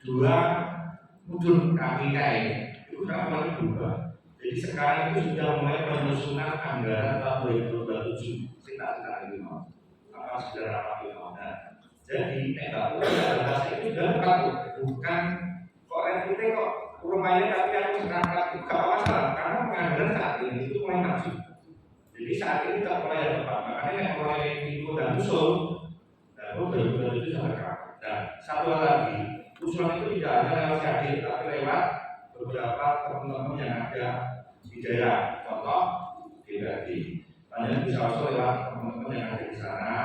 dua mudun kami kain itu kan mulai berubah. Jadi sekarang itu sudah mulai penyusunan anggaran tahun 2027 kita itu apa sudah rapat itu. Jadi bapak itu sudah bukan kok reputnya kok rumahnya tapi aku sekarang itu gak masalah karena penganggaran saat ini itu mulai maju. Jadi saat ini tidak mulai ada depan, makanya yang mulai minggu dan usul baru 2027 sampai kapan. Dan satu hal lagi, usulan itu tidak hanya lewat CAD tapi lewat beberapa teman-teman yang ada di daerah, contoh DPRD. Banyak bisa usul lewat teman-teman yang ada di sana.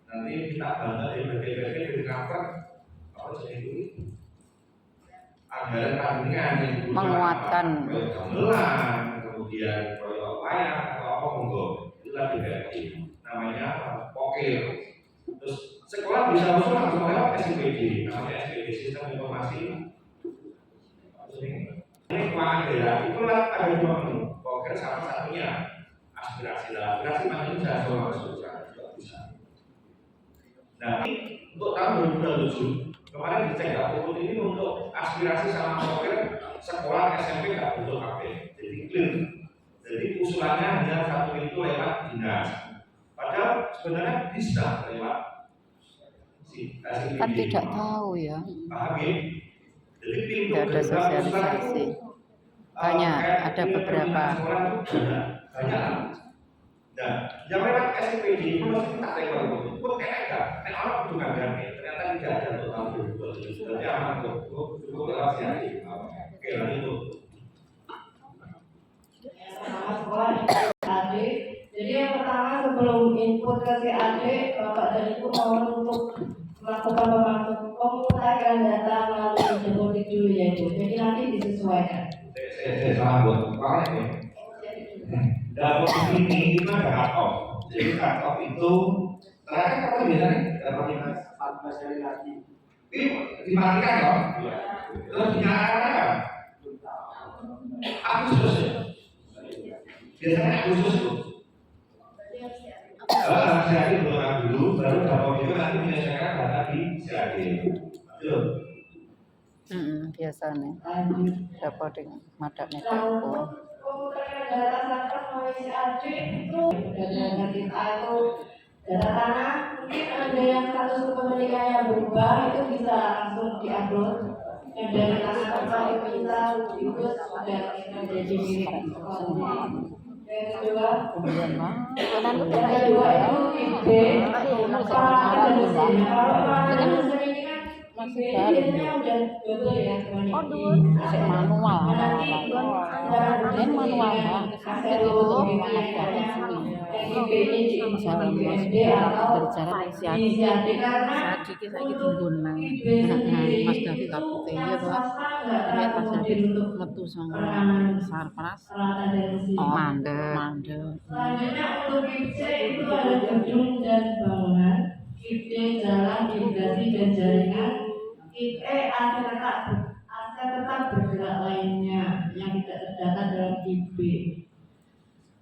Nanti kita bantu dari DPRD dari cover apa jadi anggaran tandingan yang menguatkan gamelan, kemudian proyek layar atau apa monggo itulah DPRD. Namanya pokir. Terus sekolah bisa usul langsung lewat SPD, namanya SPD Sistem Informasi. Ini keuangan daerah itulah ada dua menu, pokir sama satunya aspirasi. Aspirasi macam bisa soal juga bisa. Nah, untuk tahun 2027 kemarin dicek nggak puput ini untuk aspirasi sama pokir sekolah SMP nggak butuh HP, jadi clear. Jadi usulannya hanya satu itu lewat dinas. Padahal sebenarnya bisa lewat kan tidak tahu ya. Paham ya? Jadi pintu tidak ada sosialisasi. Banyak, ada beberapa. Banyak. Nah, yang lewat SPD itu masih tak rekor itu. Pun enak enggak? Enak orang butuh ganti. Ternyata tidak ada untuk tahun 2027. Berarti aman tuh. Cukup lewat CAD. Oke, lanjut tuh. Pertama sekolah CAD. Jadi yang pertama sebelum input ke CAD, Bapak dan Ibu mohon untuk melakukan pemutahiran data melalui Jabodetabek dulu ya Ibu. Jadi nanti disesuaikan. Saya salah buat kepala ya. Dalam ini itu ada cut off. Jadi cut off itu terakhir kapan biasanya? Dapat 14 hari lagi. Ini dimatikan dong? Terus dinyalakan kan? Agustus ya? Biasanya Agustus tuh. CAD dulu, baru dapat itu nanti menyelesaikan data di CAD. Betul? Biasanya dapat dengan madaknya Pemutahiran data sampel melalui CAD itu data kita itu data tanah. Mungkin ada yang status kepemilikannya berubah itu bisa langsung diupload. Yang dari tanah tempat itu bisa diurus dan menjadi milik sekolah. Yang kedua itu IB para dosen. Para dosen ini kan biasanya udah double ya manual dan manual berjalan siap saat dikit lagi tunggu nang Mas David kapute ya Pak ya Mas David metu sama sarpras mande selanjutnya untuk IC itu ada gedung dan bangunan, IP jalan, irigasi dan jaringan, IP aset tetap bergerak lainnya yang tidak terdata dalam IP.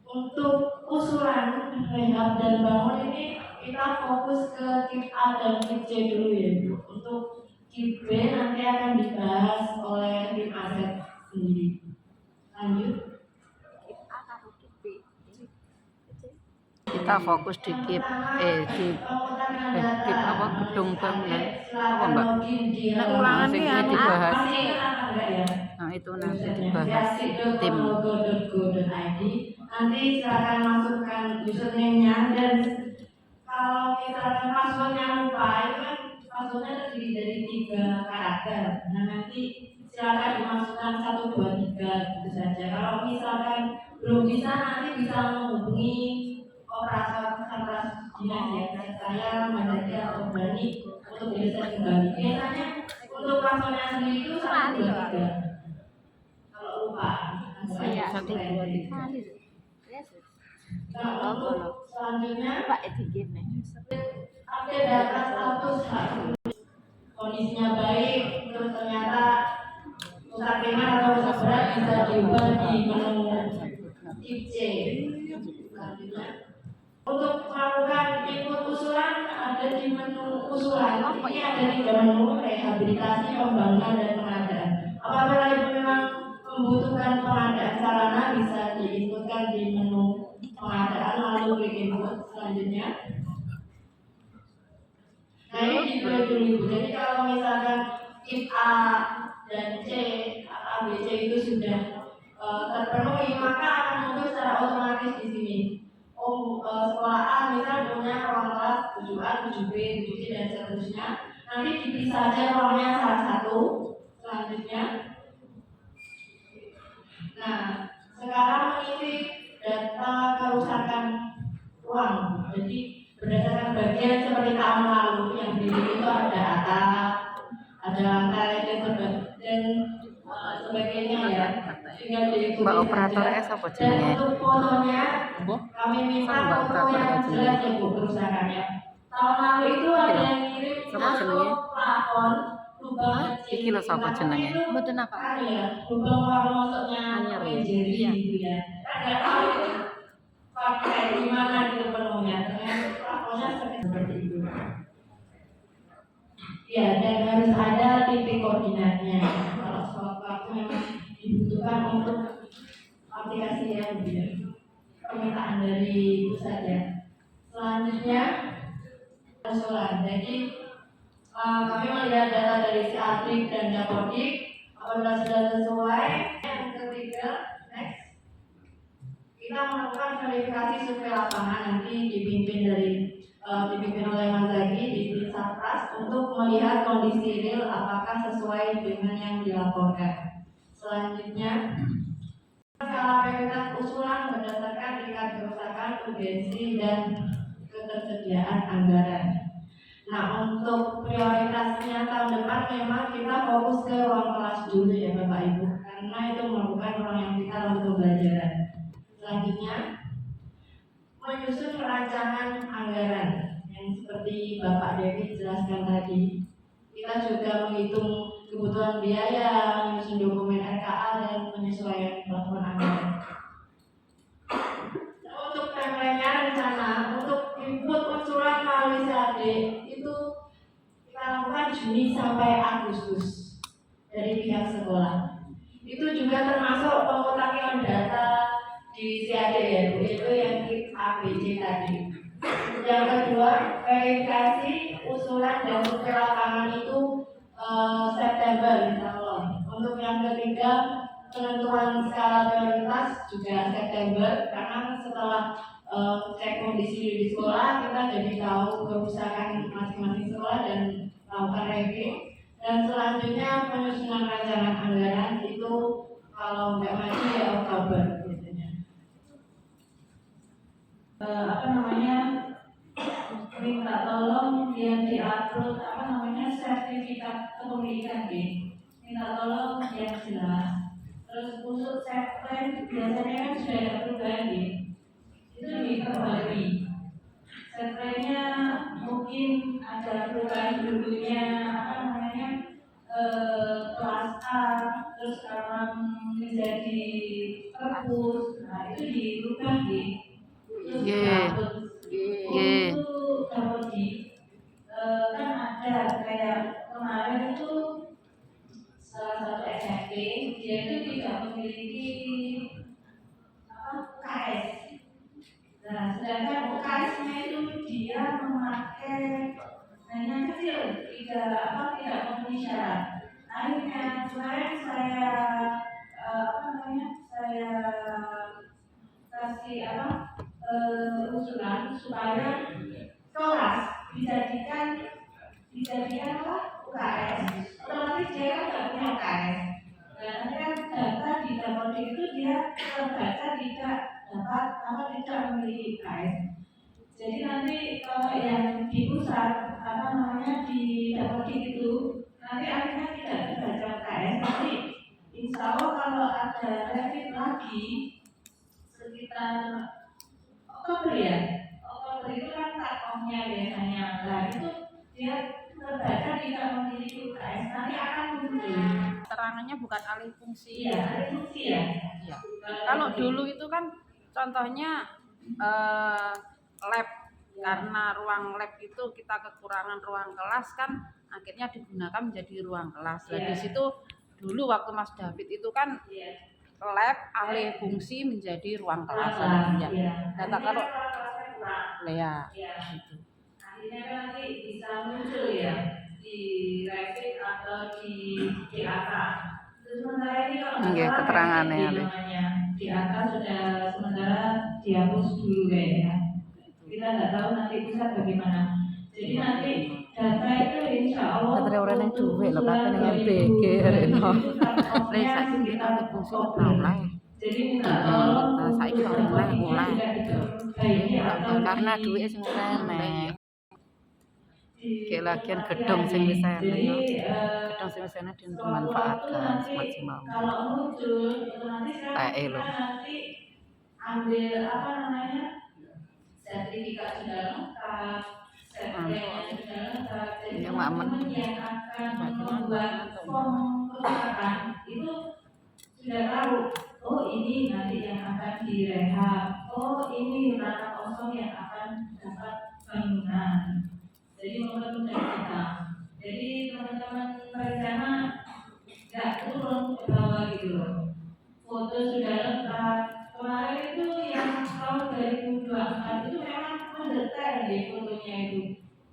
Untuk usulan rehab dan bangun ini kita fokus ke KIP A dan KIP C dulu ya Bu. Untuk KIP B nanti akan dibahas oleh tim aset sendiri. Lanjut. kita fokus di KIP apa gedung bangunan apa Mbak? Ulangan ini dibahas. Nah itu nanti dibahas tim. Nanti silakan masukkan username-nya dan kalau misalkan passwordnya lupa itu kan passwordnya terdiri dari 3 karakter. Nah nanti silakan dimasukkan 1, 2, 3 gitu saja. Kalau misalkan belum bisa nanti bisa menghubungi operator dinas ya. Saya Madaki atau Berani untuk bisa kembali. Biasanya untuk passwordnya sendiri itu 1, 2, 3. Kalau lupa 1, 2, 3. Nah, untuk selanjutnya update data status hak kondisinya baik, terus ternyata rusak ringan atau rusak berat bisa diubah di menu tip C. Selanjutnya untuk melakukan input usulan ada di menu usulan. Ini ada 3 menu: rehabilitasi, pembangunan bangunan dan pengadaan. Apabila Ibu memang membutuhkan pengadaan sarana, bisa diinputkan di menu pengadaan lalu klik input. Selanjutnya, nah ini dipilih dulu Ibu. Jadi kalau misalkan kit A dan C, A, B, C itu sudah terpenuhi, maka akan muncul secara otomatis di sini. Sekolah A misal punya ruang kelas 7A, 7B, 7C dan seterusnya. Nanti dipisah saja ruangnya salah satu. Selanjutnya, nah sekarang mengisi data kerusakan ruang. Jadi berdasarkan bagian seperti tahun lalu yang di itu ada atap, ada lantai dan sebagainya ya. Tinggal diikuti Mbak operatornya saja. siapa Dan jenenge? untuk fotonya Bu? kami minta Mbak foto operator yang jenenge? jelas ya Bu kerusakannya. Tahun lalu itu ada yang ngirim Siapa jenenge? masuk plafon lubang kecil. Iki lho sapa jenenge? Mboten apa? Kan ya, lubang kalau masuknya Anyar ya? jari Iya. gitu ya. Kan nggak tahu itu pakai gimana gitu penuhnya. Ternyata plafonnya seperti itu. Ya, dan harus ada titik koordinatnya. Kalau sewaktu memang dibutuhkan untuk aplikasi yang permintaan dari itu saja. Selanjutnya, usulan. Jadi kami melihat data dari Siadik dan Dapodik. Apabila sudah sesuai, yang ketiga, next, kita melakukan verifikasi survei lapangan nanti dipimpin oleh Mas Zaki di Satras untuk melihat kondisi real apakah sesuai dengan yang dilaporkan. Selanjutnya, skala prioritas usulan berdasarkan tingkat kerusakan, urgensi dan ketersediaan anggaran. Nah, untuk prioritasnya tahun depan memang kita fokus ke ruang kelas dulu ya Bapak Ibu, karena itu merupakan ruang yang vital untuk pembelajaran. Selanjutnya, menyusun rancangan anggaran yang seperti Bapak Dewi jelaskan tadi. Kita juga menghitung kebutuhan biaya, menyusun dokumen RKA dan penyesuaian plafon anggaran. Untuk timeline-nya rencana untuk input usulan melalui CAD itu kita lakukan Juni sampai Agustus dari pihak sekolah. Itu juga termasuk pemutakiran data di CAD ya Bu, itu yang ABC tadi. Yang kedua, verifikasi usulan dan survei lapangan itu September insya Allah. Untuk yang ketiga, penentuan skala prioritas juga September, karena setelah cek kondisi di sekolah kita jadi tahu kerusakan masing-masing sekolah dan melakukan review. Dan selanjutnya penyusunan rancangan anggaran itu kalau nggak maju ya Oktober biasanya. Minta tolong yang diupload sertifikat kepemilikan minta tolong yang jelas. Terus untuk setplane biasanya kan sudah ada perubahan itu diperbarui. Setplane-nya mungkin ada perubahan dulunya kelas A, terus sekarang menjadi perpus. Nah itu dirubah Terus untuk Dapodik kan ada kayak kemarin itu salah satu SMP dia itu tidak memiliki UKS. Nah, sedangkan UKS-nya itu dia memakai hanya kecil, tidak memenuhi syarat. Akhirnya kemarin saya kasih usulan supaya kelas dijadikan UKS. Otomatis dia kan nggak punya UKS. Dan kan data di Dapodik itu dia terbaca tidak memiliki UKS. Jadi nanti kalau yang di pusat di Dapodik itu nanti akhirnya tidak terbaca UKS. Nanti insya Allah kalau ada revit lagi sekitar Oktober itu kan cut-off-nya biasanya. Nah itu dia terbaca tidak memiliki UKS, nanti akan muncul. Keterangannya bukan alih fungsi. Iya, alih fungsi ya. Iya. Kalau dulu itu kan contohnya lab Karena ruang lab itu kita kekurangan ruang kelas kan, akhirnya digunakan menjadi ruang kelas. Nah, di situ dulu waktu Mas David itu kan lab alih fungsi menjadi ruang kelas ya. Kata kalau ya gitu. Akhirnya kan nanti bisa muncul ya di Revit atau di DAK. Sementara ini kalau Nggih, keterangannya di namanya DAK sudah sementara dihapus dulu kayaknya. Kita nggak tahu nanti pusat bagaimana. Jadi nanti data itu insya Allah Katanya orangnya duit loh, katanya yang BG Reno. Lah saiki nggih alih fungsi ora oleh. jadi minta tolong Saiki ora oleh mulai. diperbaiki atau Karena duit sing enek. Kayak lagian gedung sing wis enek yo. Gedung sing wis enek dimanfaatkan semaksimal. kalau muncul otomatis kan Tae lho. nanti ambil apa namanya sertifikat sudah lengkap, sertifikatnya sudah lengkap. Jadi Ya, Mak, teman-teman yang akan membuat form perusahaan itu sudah tahu. Oh ini nanti yang akan direhab. Oh ini tanah kosong yang akan dapat bangunan. Jadi mempermudah kita. Jadi teman-teman perencana nggak turun ke bawah gitu loh. Foto sudah lengkap. Kemarin itu yang tahun 2024 itu memang mendetail di fotonya itu.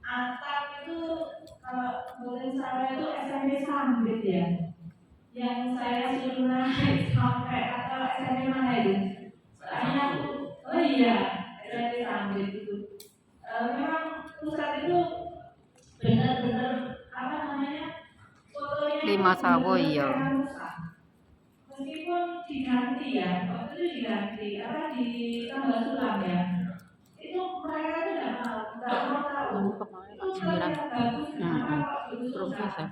Atap itu kalau menurut saya itu SMP Sambit ya. Yang saya suruh naik sampai atau SMP mana itu? Soalnya aku, oh iya SMP Sambit itu. Memang pusat itu benar-benar apa namanya fotonya 5 sawo iya. meskipun diganti ya waktu itu diganti apa di tanggal sulam ya itu mereka itu nggak mau tahu itu Sembilan. yang bagus kenapa kok itu Terus susah bisa.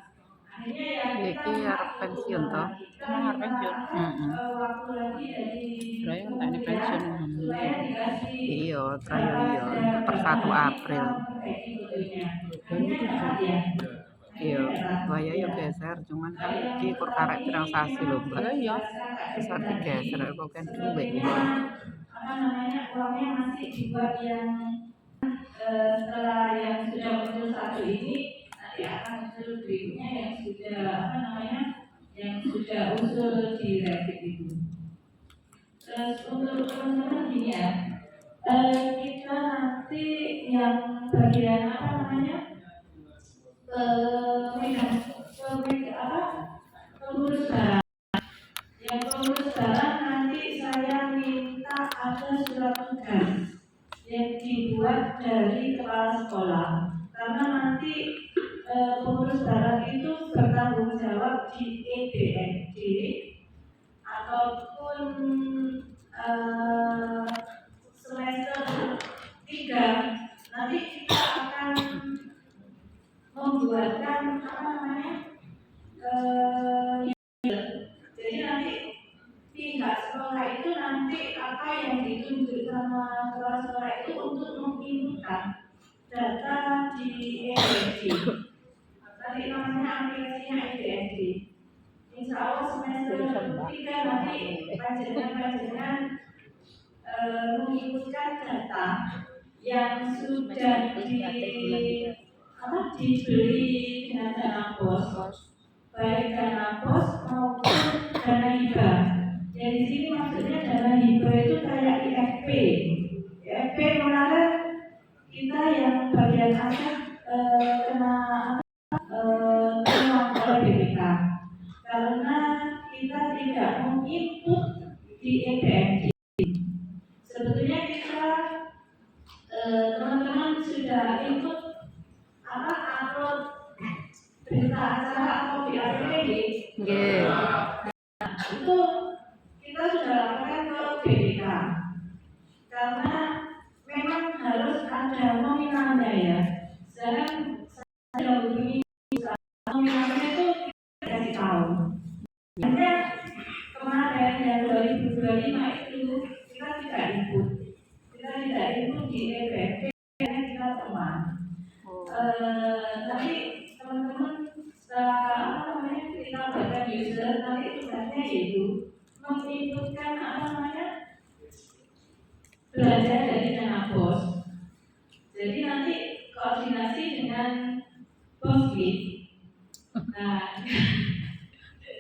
akhirnya ya Iki arep pensiun toh. Arep pensiun. waktu lagi dari Saya kan tadi pensiun. supaya dikasih Iya, trayo iya. Per 1 April. Iya, bahaya ya geser, cuman kan iki kur karek pirang sasi lho, Mbak. Iya. Terus arti geser kok kan duit ya. apa namanya uangnya masih dibuat yang setelah yang sudah muncul satu ini nanti akan muncul berikutnya yang sudah apa namanya yang sudah usul di Revit itu. Terus untuk teman-teman gini ya, kita nanti yang bagian apa namanya pengurus barang. Yang pengurus barang nanti saya minta ada surat tugas yang dibuat dari kepala sekolah karena nanti pengurus barang itu bertanggung jawab di EBND ataupun semester 3 nanti kita akan membuatkan apa namanya jadi nanti pihak sekolah itu nanti apa yang ditunjuk sama kepala sekolah itu untuk menginputkan data di EBND tadi namanya aplikasinya EBND insya Allah semester 3 nanti pelajaran-pelajaran menginputkan data yang sudah dibeli dengan dana bos, baik dana bos maupun dana hibah. Yang di sini maksudnya dana hibah itu kayak IFP. IFP kemarin kita yang bagian aset kena oleh BPK karena kita tidak menginput di EBND. Sebetulnya kita teman-teman sudah input upload berita acara atau di APBD. Itu kita sudah lakukan ke BPK karena memang harus ada nominalnya ya. Sedangkan saya hubungi nominalnya itu kita kasih tahu. Hanya kemarin yang 2025 itu kita tidak input di EBND karena kita teman. Nanti teman-teman setelah apa namanya kita buatkan user nanti tugasnya yaitu menginputkan apa namanya belanja dari dana bos. Jadi nanti koordinasi dengan Bosbit. Nah,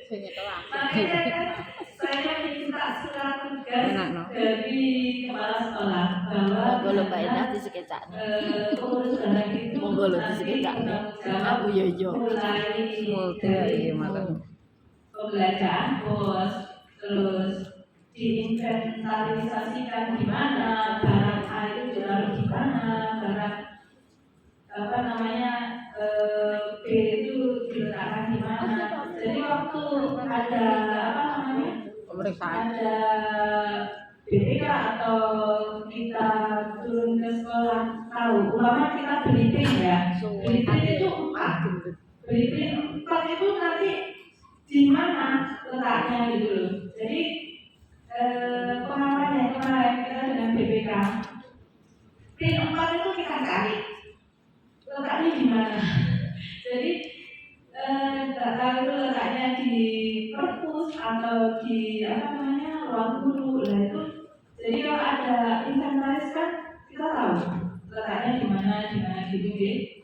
Sini kelas. makanya kan saya minta surat tugas Enak, no? dari kepala sekolah bahwa Monggo lho Mbak Endah disekecakne. pengurus daerah itu Monggo lho nanti disekecakne. bertanggung Aku yo yo. mulai Multi ya iya malah. pembelajaran bos, terus diinventarisasikan di mana barang A itu ditaruh di mana, barang apa namanya B itu diletakkan di mana. Jadi waktu ada apa namanya Pemeriksaan. ada BPK atau kita turun ke sekolah tahu, umpama kita briefing ya, briefing itu 4 briefing 4 itu nanti di mana letaknya gitu loh. Jadi pengalaman yang kemarin kita dengan BPK, print 4 itu kita cari letaknya di mana. Jadi nggak tahu itu letaknya di perpus atau di apa namanya ruang guru lah itu. Jadi kalau ada inventaris kan kita tahu letaknya di mana gitu deh.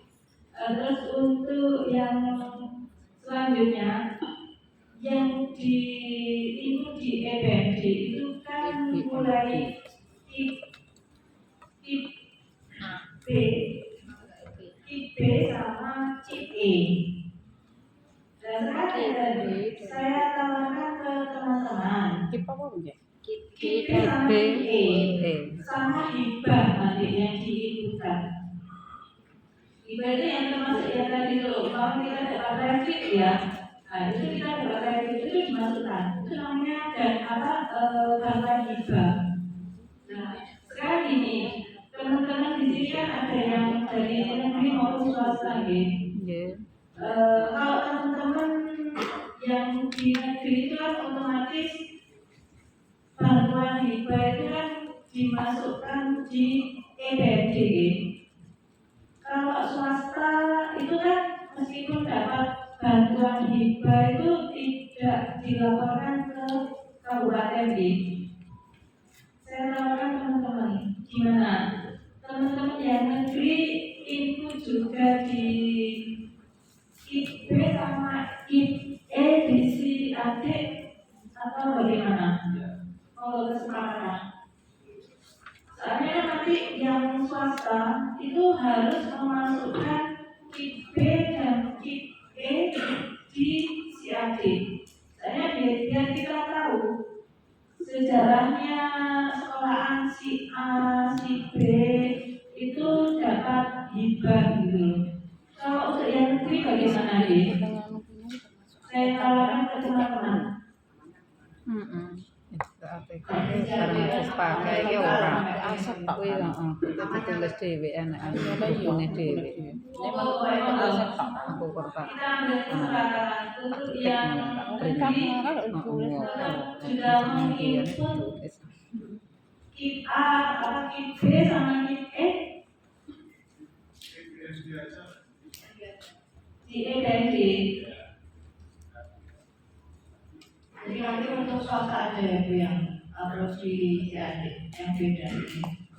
Terus untuk yang selanjutnya yang di itu di EBMD itu kan mulai tip B, tip B sama tip E. Dan sekarang saya tawarkan ke teman-teman Tip apa punya? tip B sama tip E sama hibah nanti yang diinputan. Hibah itu yang termasuk yang tadi tuh, kalau kita dapat revit ya. Nah, itu kita dapat revit itu dimasukkan. Itu namanya dan apa bantuan hibah. Nah, sekarang ini teman-teman di sini kan ada yang dari negeri maupun swasta gitu. Nggih. Kalau teman-teman yang di negeri itu kan otomatis bantuan hibah itu kan dimasukkan di EBMD. Kalau swasta itu kan meskipun dapat bantuan hibah itu tidak dilaporkan ke kabupaten D. Saya tawarkan teman-teman gimana? Teman-teman yang negeri itu juga di IP sama IE diisi adik atau bagaimana? Kalau kesepakatan. Soalnya nanti yang swasta itu harus memasukkan IP dan IE di CAD. Soalnya biar kita tahu sejarahnya sekolahan si A, si B itu dapat hibah gitu. Kalau untuk yang negeri bagaimana nih? Saya tawarkan ke teman-teman. Barang wis pakai ya ora. Asep tok kuwi heeh. Ditulis dhewe enak bukune dhewe. Memang asep tok aku kertas. Kita ambil kesepakatan untuk yang negeri sudah menginput kip A atau kip B sama kip E di E dan D. Jadi nanti untuk swasta aja ya Bu yang harus di CAD yang beda.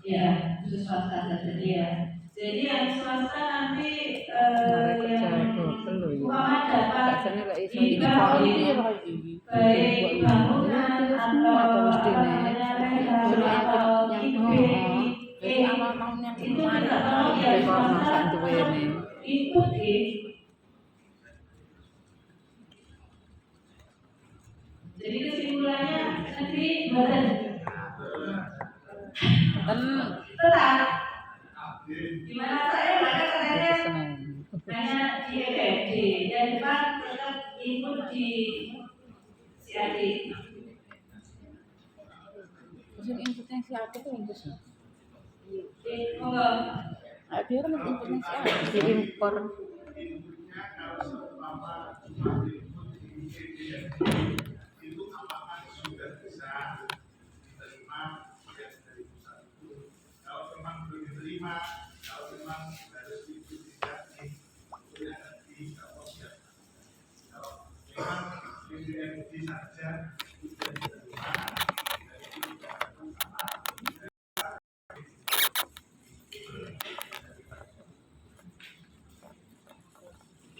Ya, khusus swasta saja ya. Jadi yang swasta nanti yang umpama dapat hibah baik bangunan atau atau itu tidak tahu ya swasta ikut Jadi kesimpulannya negeri badan tetap. Gimana saya baca katanya hanya di EBMD dan depan tetap ikut di CAD. Sing inputnya CAD itu input. Monggo. Dia kan inputnya CAD diimpor. Itu apakah sudah bisa diterima yang dari pusat itu? Kalau memang belum diterima, kalau memang harus dipublikasi, kemudian nanti kalau siap. Kalau memang BBMD saja sudah diterima, dari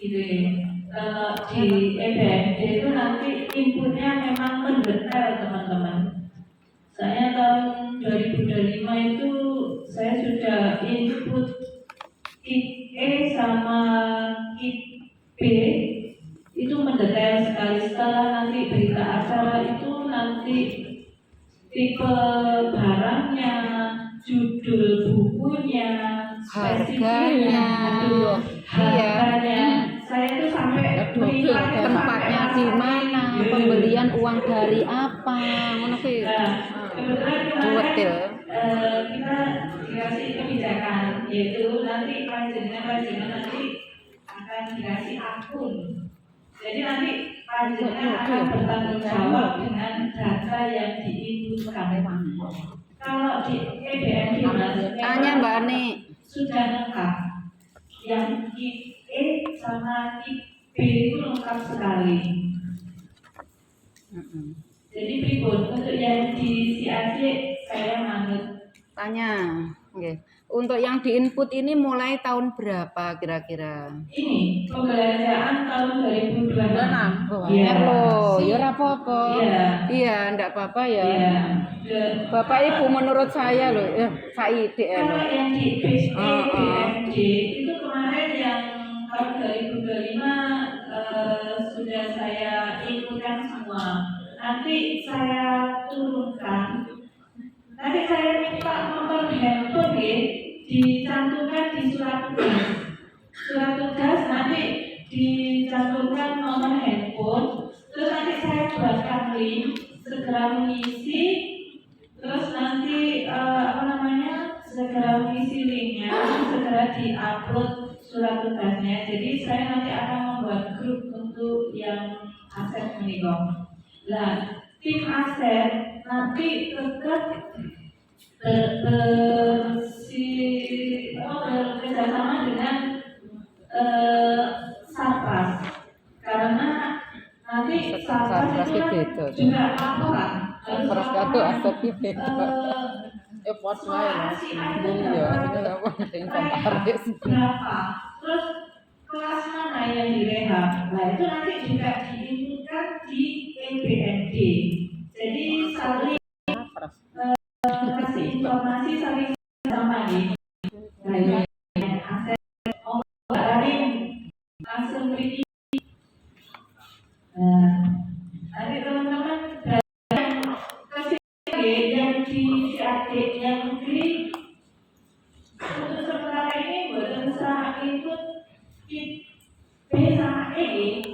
gitu ya. Kalau di EBMD itu nanti inputnya memang mendetail teman-teman. Saya tahun 2025 itu saya sudah input kit E sama kit B itu mendetail sekali. Setelah nanti berita acara itu nanti tipe barangnya, judul bukunya, harganya, harganya. Saya itu sampai tempatnya di mana, pembelian uang dari apa, ngono kuwi. Kebetulan kemarin Detail. kita dikasih kebijakan, yaitu nanti panjenengan nanti akan dikasih akun. Jadi nanti panjenengan akan bertanggung jawab dengan data yang diinputkan. Kalau di EBMD Tanya Mbak Ani. sudah lengkap. Yang kit E sama kit B itu lengkap sekali. Jadi pribun untuk yang di CAC saya manut. Tanya. Oke. Untuk yang diinput ini mulai tahun berapa kira-kira? Ini pembelanjaan tahun 2026. Iya loh, ya ora apa-apa. Iya, enggak apa-apa ya. Bapak Ibu menurut saya loh, Said Kalau yang di BMD itu kemarin yang tahun 2025 sudah saya inputkan semua. Nanti saya turunkan. Nanti saya minta nomor handphone ya, dicantumkan di surat tugas. Surat tugas nanti dicantumkan nomor handphone. Terus nanti saya buatkan link, segera mengisi. Terus nanti segera mengisi linknya, segera diupload surat tugasnya. Jadi saya nanti akan membuat grup untuk yang aset menikah. Nah, tim aset nanti tetap bekerjasama dengan Satpas, karena nanti Satpas itu kan juga laporan. Terus itu asetnya beda. Ya pas wae Mas. Iya, ini apa sing komentaris. Berapa? Terus kelas mana yang direhab? Nah itu nanti juga diinputkan di EBMD. Jadi saling kasih informasi saling sama nih. Nah, aset langsung beri. Nanti teman-teman yang di CAD yang negeri untuk sementara ini buat usaha input di B sama E di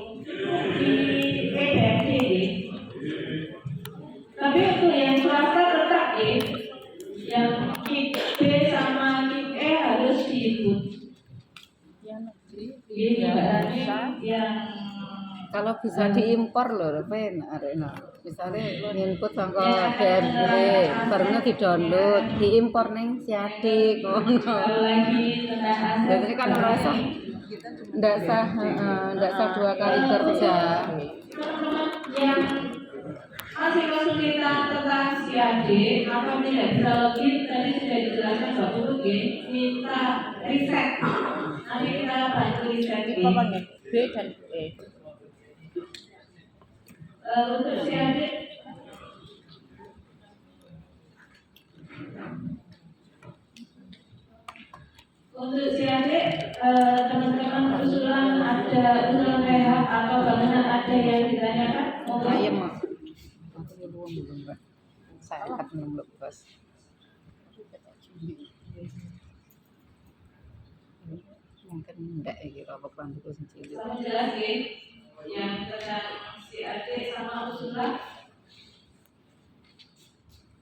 EBMD. Tapi untuk yang swasta tetap yang kit B sama kit E harus diinput. Yang kalau bisa diimpor loh, Pen, arena. Misalnya input sangka BMD, barangnya di-download, diimpor neng siadik, ngono. Jadi kan rasa ndak sah 2 kali kerja. Yang masih kesulitan tentang CAD, apa tidak bisa login, tadi sudah dijelaskan Mbak Putut, minta reset. Nanti kita bantu reset. B dan E. Untuk CAD teman-teman usulan ada usulan rehab atau bangunan ada yang ditanyakan? Ayam Mas. Saya akan belum bos. Mungkin enggak ya kalau bantu sendiri. Kamu jelas ya yang tentang CAD sama usulan?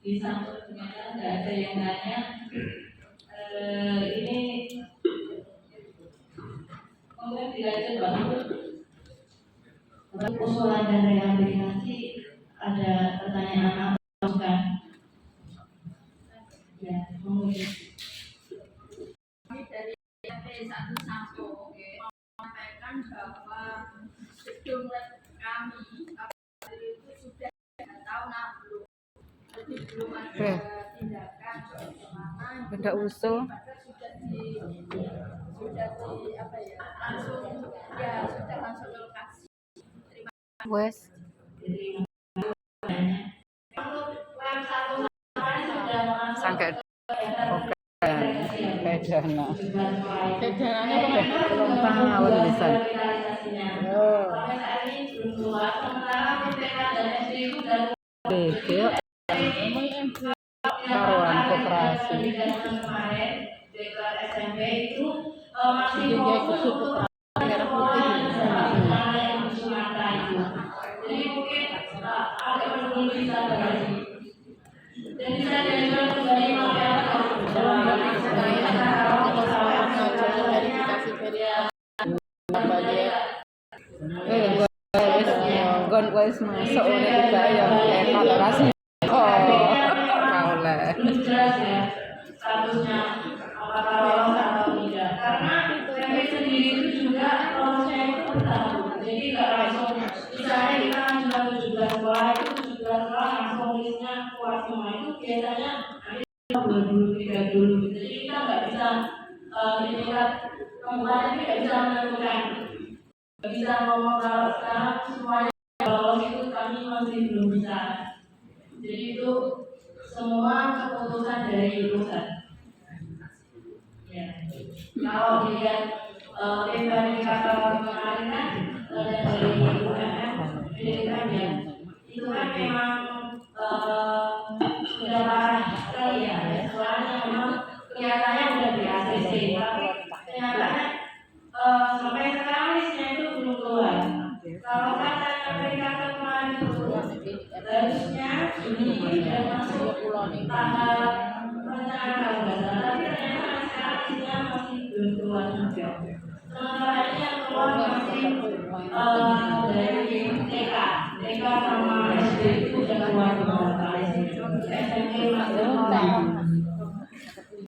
Disambut ternyata nggak ada yang nanya. Ini mungkin dilanjut banget. Usulan dan rehabilitasi ada pertanyaan apa bukan? Ya, mungkin. Dari P1 Sampo menyampaikan bahwa gedung lab kami itu sudah 3 tahun belum, jadi belum ada tindakan bagaimana. Benda usul. Sudah di apa ya, langsung ya sudah langsung ke lokasi. Wes. Sangka oke. Bedana. Bedananya belum tahun bisa. Oh. Beda. Karuan koperasi. SMP itu masih fokus untuk merah putih yang di Sumatera itu. Jadi mungkin agak belum bisa lagi. Dan bisa diajukan kembali gon wis masuk oleh kita yang toleransi. Oh, oleh. Jelas ya statusnya apakah lolos atau tidak. Karena PMB sendiri itu juga lolosnya itu bertahap. Jadi nggak langsung misalnya kita cuma 17 sekolah itu 17 sekolah langsung listnya keluar semua itu biasanya nanti 2 dulu 3 dulu. Jadi kita nggak bisa di tingkat kabupaten nggak bisa menentukan. Nggak bisa ngomong kalau sekarang semuanya lolos itu kami masih belum bisa. Jadi itu semua keputusan dari pusat. Ya. Kalau dilihat indikator kemarin kan dari UMM, pendidikan ya, itu kan memang sudah parah sekali ya. Soalnya memang kelihatannya udah di ACC, tapi ternyata sampai sekarang listnya itu belum keluar. Kalau kata indikator kemarin itu harusnya Juni dan masuk tahap perencanaan bahasa, tapi ternyata sekarang listnya masih belum keluar juga. Sementara ini yang keluar masih dari TK sama SD itu sudah keluar beberapa. SMP masih